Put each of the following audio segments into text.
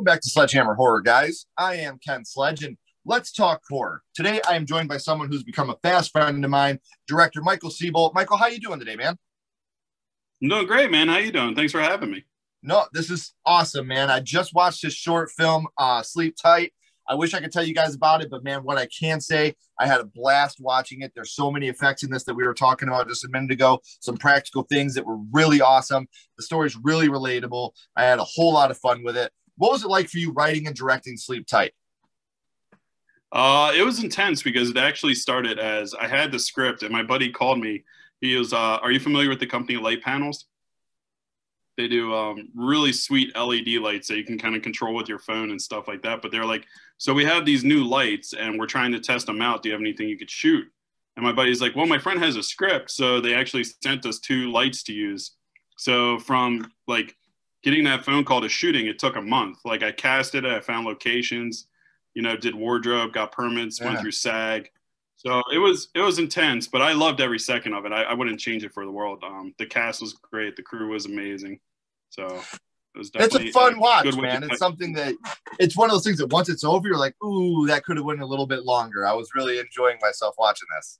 Welcome back to Sledgehammer Horror, guys. I am Ken Sledge, and let's talk horror. Today, I am joined by someone who's become a fast friend of mine, director Michael Seabolt. Michael, how you doing today, man? I'm doing great, man. How you doing? Thanks for having me. No, this is awesome, man. I just watched his short film, Sleep Tight. I wish I could tell you guys about it, but man, what I can say, I had a blast watching it. There's so many effects in this that we were talking about just a minute ago. Some practical things that were really awesome. The story's really relatable. I had a whole lot of fun with it. What was it like for you writing and directing Sleep Tight? It was intense because it actually started as I had the script and my buddy called me. He was, are you familiar with the company Light Panels? They do really sweet LED lights that you can kind of control with your phone and stuff like that. But they're like, so we have these new lights and we're trying to test them out. Do you have anything you could shoot? And my buddy's like, well, my friend has a script. So they actually sent us 2 lights to use. So from like getting that phone call to shooting, it took a month. Like I casted it, I found locations, you know, did wardrobe, got permits, went through SAG. So it was intense, but I loved every second of it. I wouldn't change it for the world. The cast was great. The crew was amazing. So it was definitely it's a fun watch, man. It's something that it's one of those things that once it's over, you're like, ooh, that could have went a little bit longer. I was really enjoying myself watching this.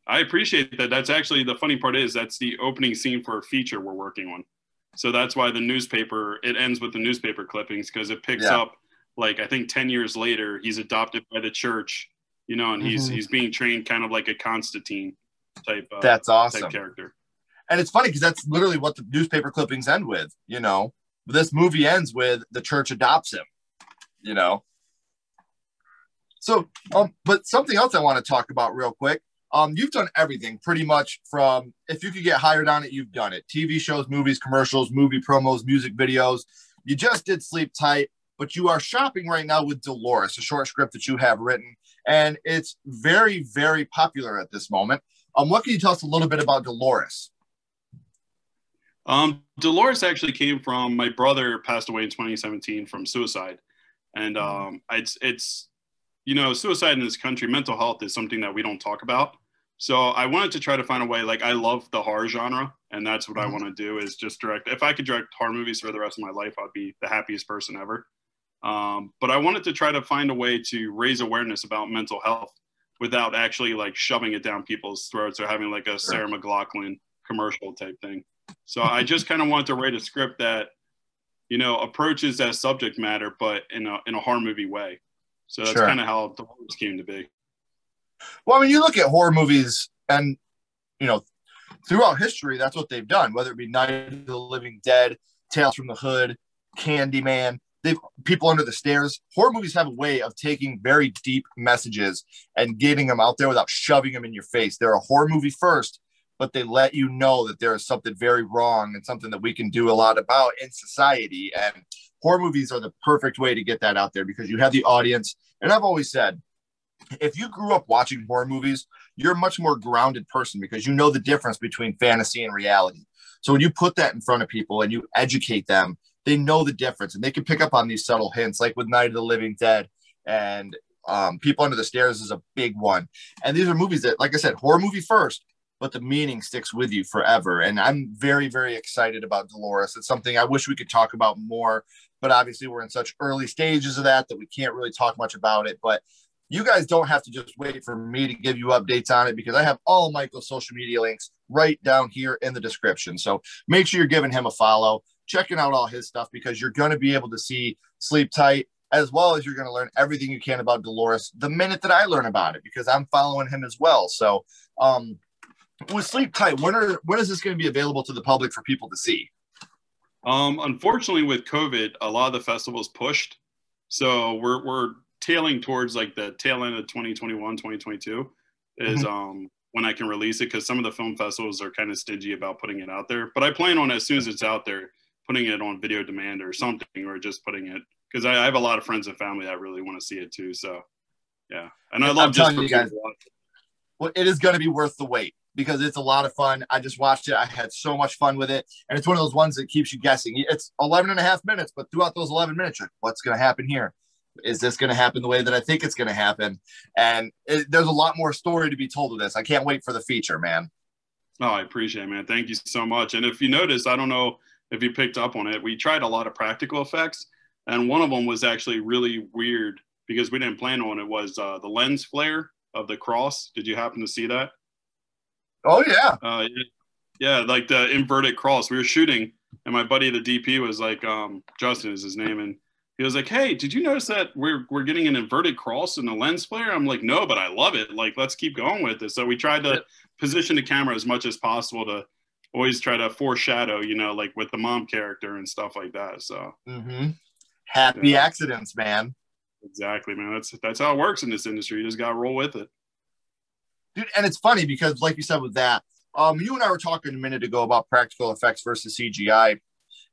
I appreciate that. That's actually the funny part is that's the opening scene for a feature we're working on. So that's why the newspaper, it ends with the newspaper clippings because it picks up like I think 10 years later, he's adopted by the church, you know, and he's being trained kind of like a Constantine type that's awesome type character. And it's funny because that's literally what the newspaper clippings end with, you know. This movie ends with the church adopts him, you know. So, but something else I want to talk about real quick. You've done everything pretty much from, if you could get hired on it, you've done it. TV shows, movies, commercials, movie promos, music videos. You just did Sleep Tight, but you are shopping right now with Dolores, a short script that you have written, and it's very, very popular at this moment. What can you tell us a little bit about Dolores? Dolores actually came from, my brother passed away in 2017 from suicide. And it's, you know, suicide in this country, mental health is something that we don't talk about. So I wanted to try to find a way, like I love the horror genre and that's what I want to do is just direct. If I could direct horror movies for the rest of my life, I'd be the happiest person ever. But I wanted to try to find a way to raise awareness about mental health without actually like shoving it down people's throats or having like a Sarah McLachlan commercial type thing. So I just kind of wanted to write a script that, you know, approaches that subject matter, but in a horror movie way. So that's kind of how the horrors came to be. Well, I mean, you look at horror movies and, you know, throughout history, that's what they've done, whether it be Night of the Living Dead, Tales from the Hood, Candyman, People Under the Stairs. Horror movies have a way of taking very deep messages and getting them out there without shoving them in your face. They're a horror movie first, but they let you know that there is something very wrong and something that we can do a lot about in society. And horror movies are the perfect way to get that out there because you have the audience. And I've always said, if you grew up watching horror movies, you're a much more grounded person because you know the difference between fantasy and reality. So when you put that in front of people and you educate them, they know the difference and they can pick up on these subtle hints, like with Night of the Living Dead and People Under the Stairs is a big one. And these are movies that, like I said, horror movie first, but the meaning sticks with you forever. And I'm very, very excited about Dolores. It's something I wish we could talk about more, but obviously we're in such early stages of that we can't really talk much about it. But you guys don't have to just wait for me to give you updates on it because I have all Michael's social media links right down here in the description. So make sure you're giving him a follow, checking out all his stuff because you're going to be able to see Sleep Tight, as well as you're going to learn everything you can about Dolores the minute that I learn about it because I'm following him as well. So, with Sleep Tight, when is this going to be available to the public for people to see? Unfortunately, with COVID, a lot of the festivals pushed. So we're tailing towards like the tail end of 2021, 2022 is when I can release it because some of the film festivals are kind of stingy about putting it out there. But I plan on as soon as it's out there, putting it on video demand or something, or just putting it because I have a lot of friends and family that really want to see it too. So yeah, and I love just for you guys. Well, it is going to be worth the wait because it's a lot of fun. I just watched it. I had so much fun with it. And it's one of those ones that keeps you guessing. It's 11 and a half minutes, but throughout those 11 minutes, like, what's going to happen here? Is this going to happen the way that I think it's going to happen? And there's a lot more story to be told of this. I can't wait for the feature, man. Oh, I appreciate it, man. Thank you so much. And if you notice, I don't know if you picked up on it, we tried a lot of practical effects. And one of them was actually really weird because we didn't plan on it. Was the lens flare of the cross? Did you happen to see that? Oh yeah. Yeah, like the inverted cross. We were shooting, and my buddy, the DP, was like, Justin is his name, and he was like, "Hey, did you notice that we're getting an inverted cross in the lens flare?" I'm like, "No, but I love it. Like, let's keep going with this." So we tried to position the camera as much as possible to always try to foreshadow, like with the mom character and stuff like that. So happy accidents, man. Exactly, man. That's how it works in this industry. You just gotta roll with it, dude. And it's funny because, like you said, with that, you and I were talking a minute ago about practical effects versus CGI.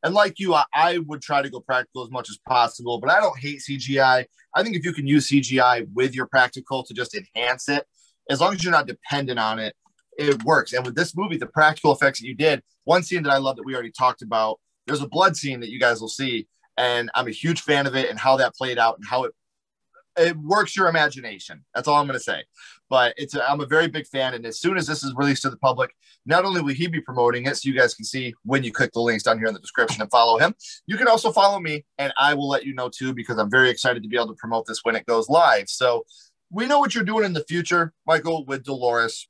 And like you, I would try to go practical as much as possible, but I don't hate CGI. I think if you can use CGI with your practical to just enhance it, as long as you're not dependent on it, it works. And with this movie, the practical effects that you did, one scene that I love that we already talked about, there's a blood scene that you guys will see. And I'm a huge fan of it and how that played out and how it works your imagination. That's all I'm going to say. But I'm a very big fan. And as soon as this is released to the public, not only will he be promoting it, so you guys can see when you click the links down here in the description and follow him, you can also follow me, and I will let you know too, because I'm very excited to be able to promote this when it goes live. So we know what you're doing in the future, Michael, with Dolores.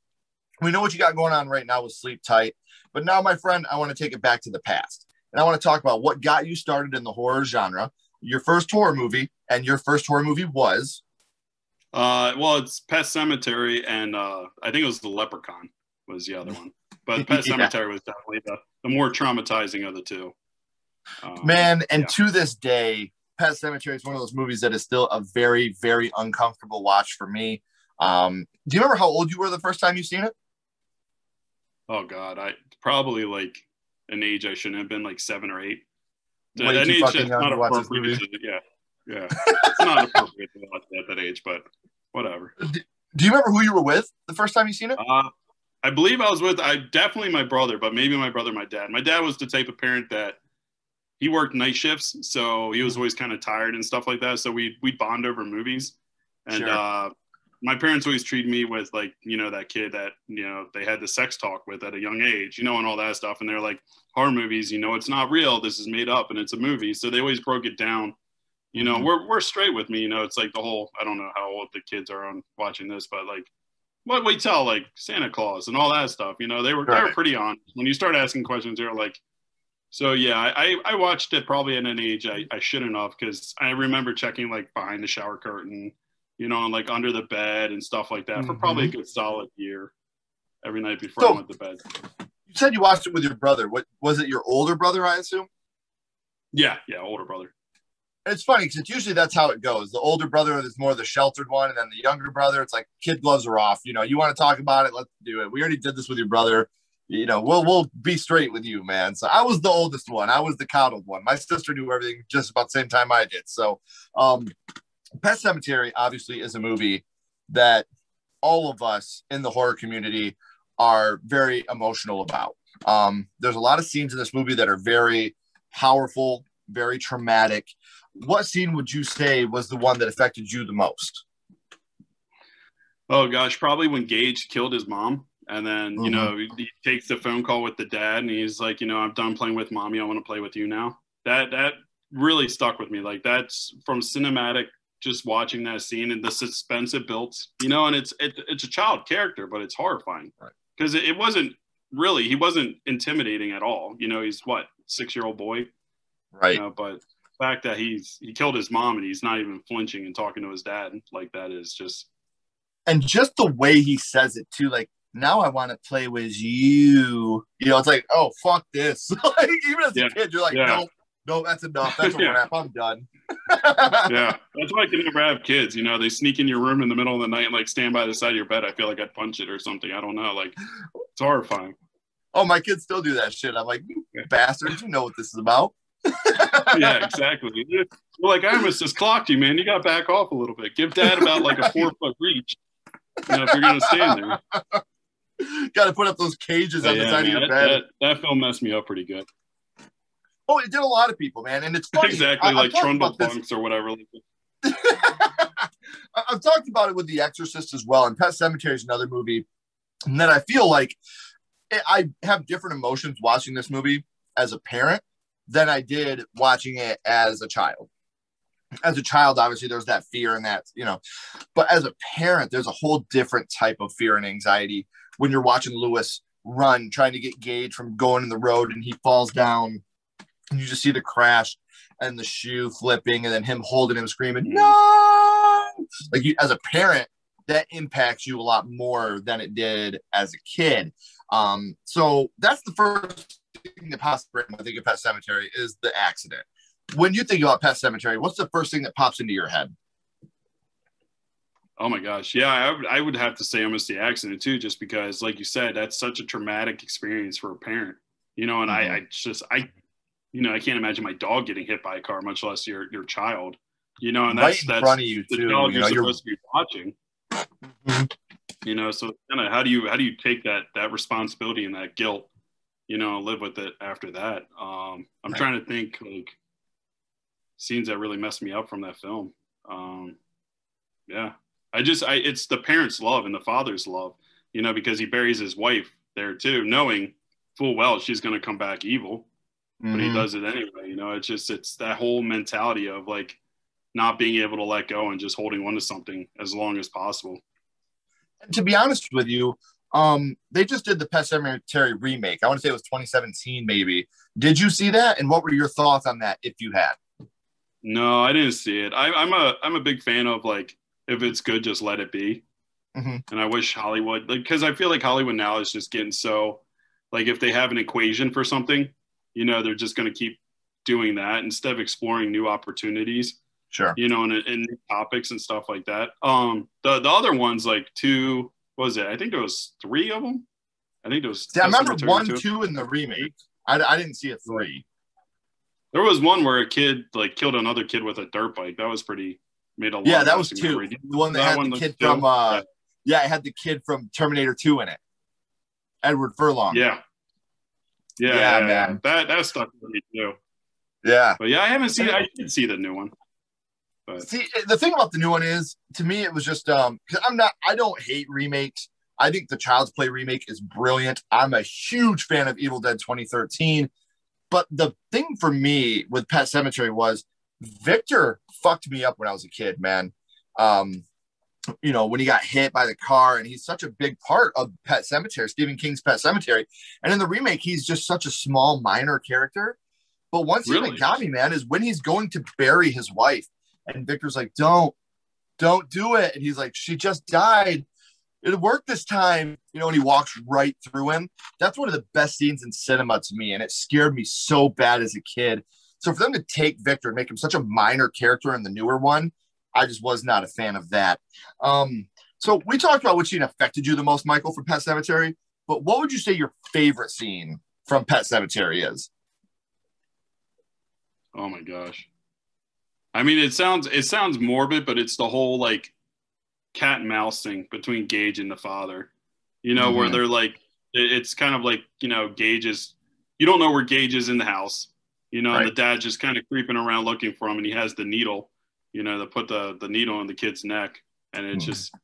We know what you got going on right now with Sleep Tight. But now, my friend, I want to take it back to the past. And I want to talk about what got you started in the horror genre, your first horror movie, and your first horror movie was? Well, it's Pet Sematary, and I think it was The Leprechaun was the other one. But Pet Sematary was definitely the more traumatizing of the two. Man, and to this day, Pet Sematary is one of those movies that is still a very, very uncomfortable watch for me. Do you remember how old you were the first time you seen it? Oh, God. I probably like an age I shouldn't have been, like 7 or 8. Way an too age fucking young not to watch this movie. Yeah. It's not appropriate to watch at that age, but whatever. Do you remember who you were with the first time you seen it? I believe I was with definitely my brother, but maybe my brother, my dad. My dad was the type of parent that he worked night shifts, so he was always kind of tired and stuff like that. So we'd bond over movies, and my parents always treated me with like, that kid that, they had the sex talk with at a young age, and all that stuff. And they're like, horror movies, it's not real. This is made up and it's a movie. So they always broke it down. We're straight with me, it's like the whole, I don't know how old the kids are on watching this, but like what we tell, like Santa Claus and all that stuff, they were pretty on. When you start asking questions, they're like, so yeah, I watched it probably at an age I shouldn't have, because I remember checking like behind the shower curtain, and like under the bed and stuff like that for probably a good solid year every night before I went to bed. You said you watched it with your brother. What was it, your older brother, I assume? Yeah, older brother. It's funny because it's usually that's how it goes. The older brother is more the sheltered one, and then the younger brother, it's like kid gloves are off. You want to talk about it, let's do it. We already did this with your brother. We'll be straight with you, man. So I was the oldest one. I was the coddled one. My sister knew everything just about the same time I did. So Pet Sematary obviously is a movie that all of us in the horror community are very emotional about. There's a lot of scenes in this movie that are very powerful, very traumatic. What scene would you say was the one that affected you the most? Oh gosh, probably when Gage killed his mom. And then, he takes the phone call with the dad and he's like, I'm done playing with mommy. I want to play with you now. That really stuck with me. Like that's from cinematic, just watching that scene and the suspense it built, and it's a child character, but it's horrifying because it wasn't really, he wasn't intimidating at all. He's what, 6-year-old boy. Right. But the fact that he killed his mom and he's not even flinching and talking to his dad like that is just. And just the way he says it too, like, now I want to play with you. It's like, oh, fuck this. Like, even as a kid, you're like, no, that's enough. That's a wrap. I'm done. Yeah. That's why I can never have kids. They sneak in your room in the middle of the night and like stand by the side of your bed. I feel like I'd punch it or something. I don't know. Like, it's horrifying. Oh, my kids still do that shit. I'm like, you bastards, you know what this is about. Yeah, exactly. You're like, I almost just clocked you, man. You got to back off a little bit. Give dad about like a 4-foot reach. If you're going to stand there. Got to put up those cages on the side of your bed. That film messed me up pretty good. Oh, it did a lot of people, man. And it's funny. Exactly, like Trundle Bunks or whatever. I've talked about it with The Exorcist as well. And Pet Sematary is another movie that I feel like I have different emotions watching this movie as a parent than I did watching it as a child. as a child, obviously there's that fear and that, but as a parent, there's a whole different type of fear and anxiety when you're watching Lewis run, trying to get Gage from going in the road, and he falls down and you just see the crash and the shoe flipping and then him holding him screaming, no, like as a parent, that impacts you a lot more than it did as a kid. So that's the first thing that pops in when I think of Pet Sematary is the accident. When you think about Pet Sematary, what's the first thing that pops into your head? Oh my gosh. Yeah, I would have to say almost the accident too, just because, like you said, that's such a traumatic experience for a parent, and I can't imagine my dog getting hit by a car, much less your child, and right in front of you the too. child you're supposed to be watching. So kind of how do you take that responsibility and that guilt, live with it after that? I'm trying to think like scenes that really messed me up from that film. It's the parents' love and the father's love, because he buries his wife there too, knowing full well she's going to come back evil, but he does it anyway. It's that whole mentality of like not being able to let go and just holding on to something as long as possible. To be honest with you, they just did the Pet Sematary remake. I want to say it was 2017, maybe. Did you see that? And what were your thoughts on that, if you had? No, I didn't see it. I'm a big fan of like, if it's good, just let it be. And I wish Hollywood, because I feel like Hollywood now is just getting so, like, if they have an equation for something, they're just going to keep doing that instead of exploring new opportunities. Sure. And new topics and stuff like that. The other ones, like two, what was it? I think there was three of them. I think there was. See, I remember 1, 2 in the remake. I didn't see a 3. There was one where a kid like killed another kid with a dirt bike. That was pretty. Made a lot. Yeah, that was 2. Memory. The one that had the kid from. It had the kid from Terminator 2 in it. Edward Furlong. Yeah, man. That stuck with me too. Yeah, but yeah, I haven't seen. I did see the new one. But. See, the thing about the new one is, to me, it was just because I don't hate remakes. I think the Child's Play remake is brilliant. I'm a huge fan of Evil Dead 2013. But the thing for me with Pet Sematary was Victor fucked me up when I was a kid, man. When he got hit by the car, and he's such a big part of Pet Sematary, Stephen King's Pet Sematary. And in the remake, he's just such a small, minor character. But once he got me, man, is when he's going to bury his wife. And Victor's like, don't do it. And he's like, she just died. It'll work this time. And he walks right through him. That's one of the best scenes in cinema to me. And it scared me so bad as a kid. So for them to take Victor and make him such a minor character in the newer one, I just was not a fan of that. So we talked about which scene affected you the most, Michael, from Pet Sematary. But what would you say your favorite scene from Pet Sematary is? Oh my gosh. I mean, it sounds morbid, but it's the whole like cat and mouse thing between Gage and the father, where they're like, it's kind of like, Gage is, you don't know where Gage is in the house, and the dad just kind of creeping around looking for him, and he has the needle, to put the needle in the kid's neck. And it's just,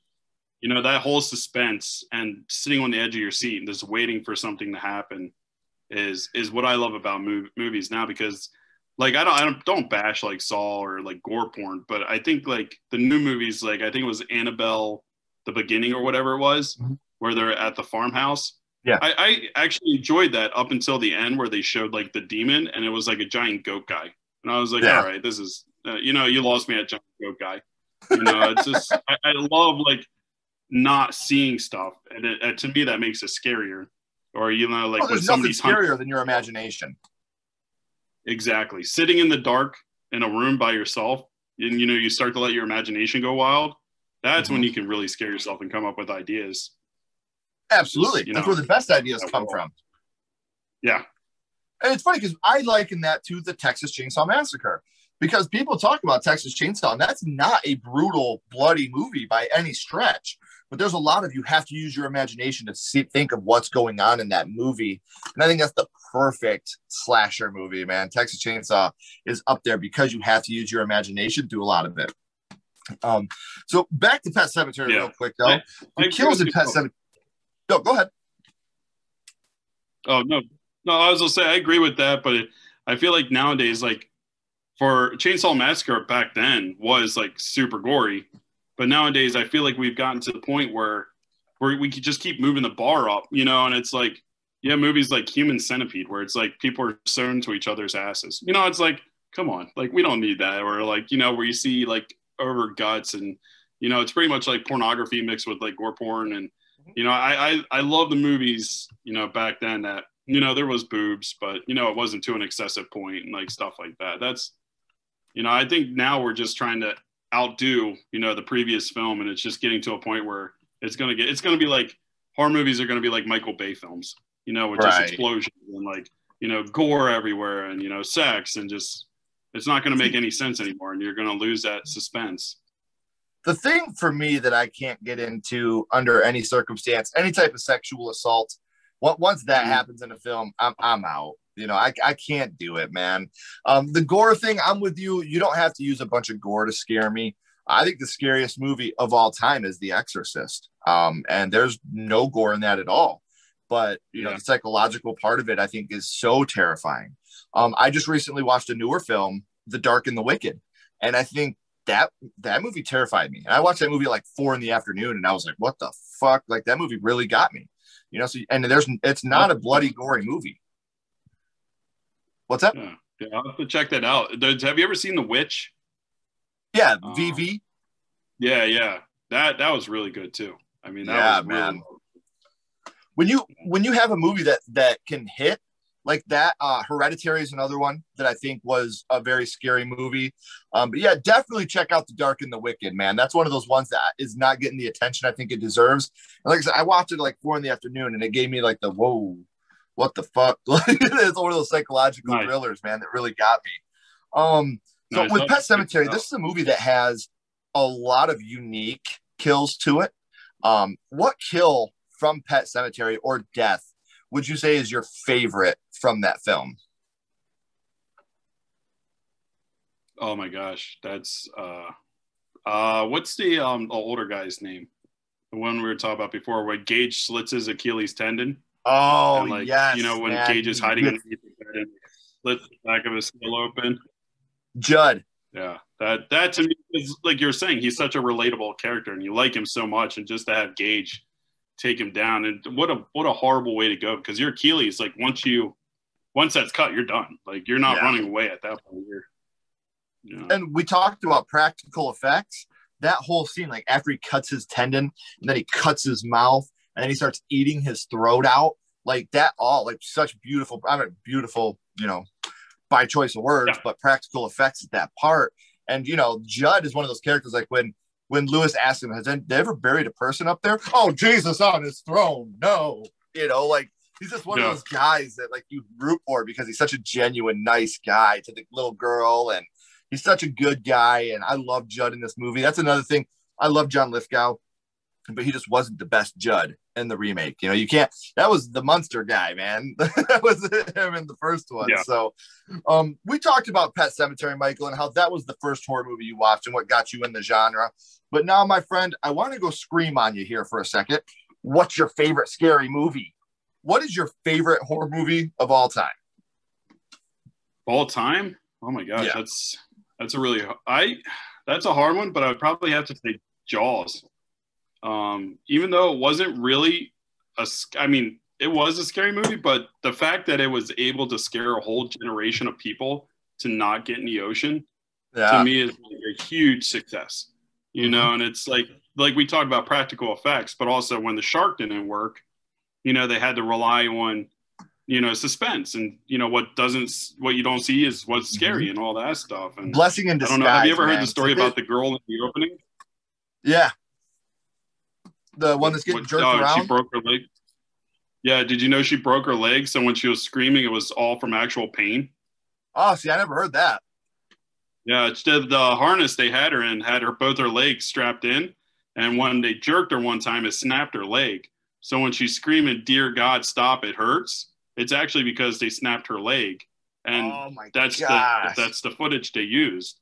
that whole suspense and sitting on the edge of your seat and just waiting for something to happen is what I love about movies now, because like I don't bash like Saw or like gore porn, but I think like the new movies, like I think it was Annabelle, the beginning or whatever it was, where they're at the farmhouse. Yeah, I actually enjoyed that up until the end where they showed like the demon and it was like a giant goat guy, and I was like, all right, this is you lost me at giant goat guy. It's just I love like not seeing stuff, and to me that makes it scarier. Or like when somebody's scarier than your imagination. Exactly. Sitting in the dark in a room by yourself, and you start to let your imagination go wild. That's when you can really scare yourself and come up with ideas. Absolutely. That's where the best ideas come from. Yeah. And it's funny because I liken that to the Texas Chainsaw Massacre, because people talk about Texas Chainsaw, and that's not a brutal, bloody movie by any stretch. But there's a lot of, you have to use your imagination to think of what's going on in that movie. And I think that's the perfect slasher movie, man. Texas Chainsaw is up there because you have to use your imagination through a lot of it. So back to Pet Sematary real quick, though. The kills in Pet Sematary. No, go ahead. Oh, no, I was going to say, I agree with that, but I feel like nowadays, like, for Chainsaw Massacre back then was like super gory, but nowadays I feel like we've gotten to the point where we could just keep moving the bar up, you know, and it's like, yeah, movies like Human Centipede, where it's like people are sewn to each other's asses. You know, it's like, come on, like we don't need that. Or like, you know, where you see like over guts and, you know, it's pretty much like pornography mixed with like gore porn. And, you know, I love the movies, you know, back then that, you know, there was boobs, but, you know, it wasn't to an excessive point and like stuff like that. That's, you know, I think now we're just trying to outdo, you know, the previous film. And it's just getting to a point where it's going to be like horror movies are going to be like Michael Bay films, you know, with just explosions and like, you know, gore everywhere and, you know, sex and just, it's not going to make any sense anymore. And you're going to lose that suspense. The thing for me that I can't get into under any circumstance, any type of sexual assault, once that happens in a film, I'm out. You know, I can't do it, man. The gore thing, I'm with you. You don't have to use a bunch of gore to scare me. I think the scariest movie of all time is The Exorcist. And there's no gore in that at all. But, you know, the psychological part of it, I think, is so terrifying. I just recently watched a newer film, The Dark and the Wicked. And I think that movie terrified me. And I watched that movie at like 4 p.m, and I was like, what the fuck? Like, that movie really got me. You know, so, and it's not a bloody, gory movie. What's that? Yeah, I'll have to check that out. Have you ever seen The Witch? Yeah, VV. Yeah. That was really good too. I mean, that was man. Really... When you have a movie that can hit like that, Hereditary is another one that I think was a very scary movie. But yeah, definitely check out The Dark and the Wicked, man. That's one of those ones that is not getting the attention I think it deserves. And like I said, I watched it at like 4 p.m, and it gave me like the whoa, what the fuck? It's one of those psychological thrillers, man, that really got me. So with Pet Sematary, this is a movie that has a lot of unique kills to it. What kill from Pet Sematary or death would you say is your favorite from that film? Oh my gosh, that's what's the older guy's name? The one we were talking about before, where Gage slits his Achilles tendon. Oh, and like, yes. You know, when man. Gage is hiding underneath the bed and slits the back of his skull open. Judd. Yeah, that to me is, like you're saying, he's such a relatable character, and you like him so much, and just to have Gage take him down, and what a horrible way to go, because your Achilles, like once that's cut, you're done. Like you're not running away at that point. And we talked about practical effects. That whole scene, like after he cuts his tendon, and then he cuts his mouth, and then he starts eating his throat out, like that all like such beautiful. I mean, beautiful, you know, by choice of words, but practical effects at that part. And you know, Judd is one of those characters. Like when Lewis asked him, "Has they ever buried a person up there?" Oh, Jesus on his throne, no. You know, like he's just one of those guys that like you root for because he's such a genuine, nice guy to the little girl, and he's such a good guy. And I love Judd in this movie. That's another thing. I love John Lithgow, but he just wasn't the best Judd in the remake. You know, you can't. That was the Munster guy, man. That was him in the first one. Yeah. So, we talked about Pet Sematary, Michael, and how that was the first horror movie you watched and what got you in the genre. But now, my friend, I want to go scream on you here for a second. What's your favorite scary movie? What is your favorite horror movie of all time? All time? Oh my gosh, that's a really that's a hard one. But I would probably have to say Jaws. Even though it wasn't really it was a scary movie, but the fact that it was able to scare a whole generation of people to not get in the ocean, to me is like a huge success, you know. And it's like we talked about practical effects, but also when the shark didn't work, you know, they had to rely on, you know, suspense, and you know what you don't see is what's scary and all that stuff. And blessing in disguise. I don't know. Have you ever heard the story about the girl in the opening? Yeah. The one that's getting jerked around? She broke her leg. Yeah, did you know she broke her leg? So when she was screaming, it was all from actual pain. Oh, see, I never heard that. Yeah, the harness they had her in had both her legs strapped in. And when they jerked her one time, it snapped her leg. So when she's screaming, "Dear God, stop, it hurts," it's actually because they snapped her leg. And that's the footage they used.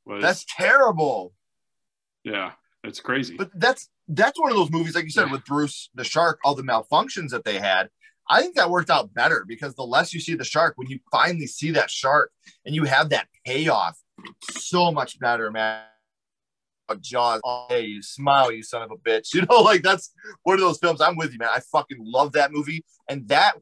That's terrible. Yeah, it's crazy. But that's one of those movies, like you said, with Bruce the Shark, all the malfunctions that they had. I think that worked out better because the less you see the shark, when you finally see that shark and you have that payoff, so much better, man. Jaws, oh, hey, you smile, you son of a bitch. You know, like that's one of those films. I'm with you, man. I fucking love that movie. And that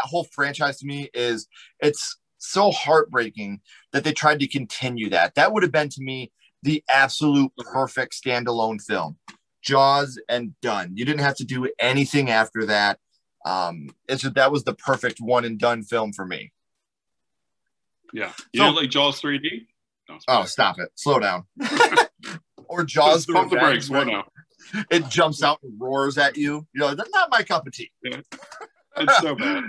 whole franchise to me it's so heartbreaking that they tried to continue that. That would have been to me the absolute perfect standalone film. Jaws and done. You didn't have to do anything after that. That was the perfect one and done film for me. Yeah. You know, like Jaws 3D? No, stop it. Slow down. Or Jaws. Pump the brakes. Slow down. It jumps out and roars at you. You know, that's not my cup of tea. Yeah. It's so bad.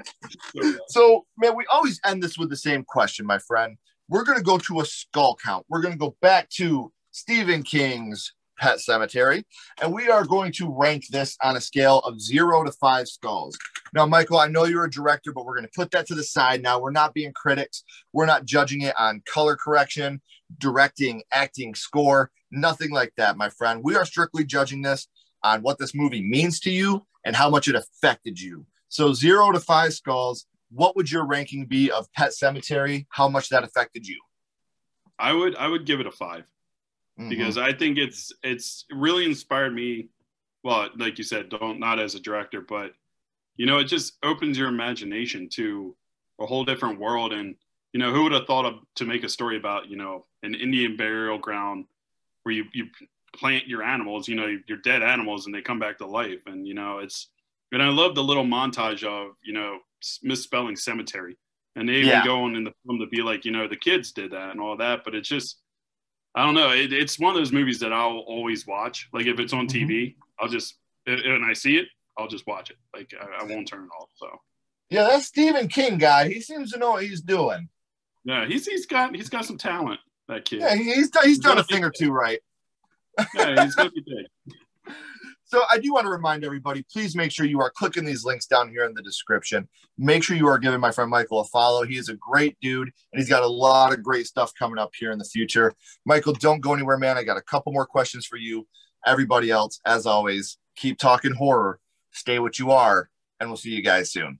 So, man, we always end this with the same question, my friend. We're going to go to a skull count. We're going to go back to Stephen King's Pet Sematary, and we are going to rank this on a scale of 0 to 5 skulls. Now, Michael, I know you're a director, but we're going to put that to the side now. We're not being critics. We're not judging it on color correction, directing, acting, score, nothing like that, my friend. We are strictly judging this on what this movie means to you and how much it affected you. So 0 to 5 skulls, what would your ranking be of Pet Sematary? How much that affected you? I would give it a 5. Because I think it's really inspired me. Well, like you said, not as a director, but you know, it just opens your imagination to a whole different world. And you know, who would have thought to make a story about, you know, an Indian burial ground where you plant your animals, you know, your dead animals, and they come back to life. And you know, and I love the little montage of, you know, misspelling cemetery, and they even go on in the film to be like, you know, the kids did that and all that, but it's just, I don't know. It's one of those movies that I'll always watch. Like if it's on TV, I'll just, and I see it, I'll just watch it. Like I won't turn it off. So yeah, that Stephen King guy, he seems to know what he's doing. Yeah, he's got some talent. That kid. Yeah, he's done a thing or two right. Yeah, he's gonna be big. So I do want to remind everybody, please make sure you are clicking these links down here in the description. Make sure you are giving my friend Michael a follow. He is a great dude, and he's got a lot of great stuff coming up here in the future. Michael, don't go anywhere, man. I got a couple more questions for you. Everybody else, as always, keep talking horror, stay what you are, and we'll see you guys soon.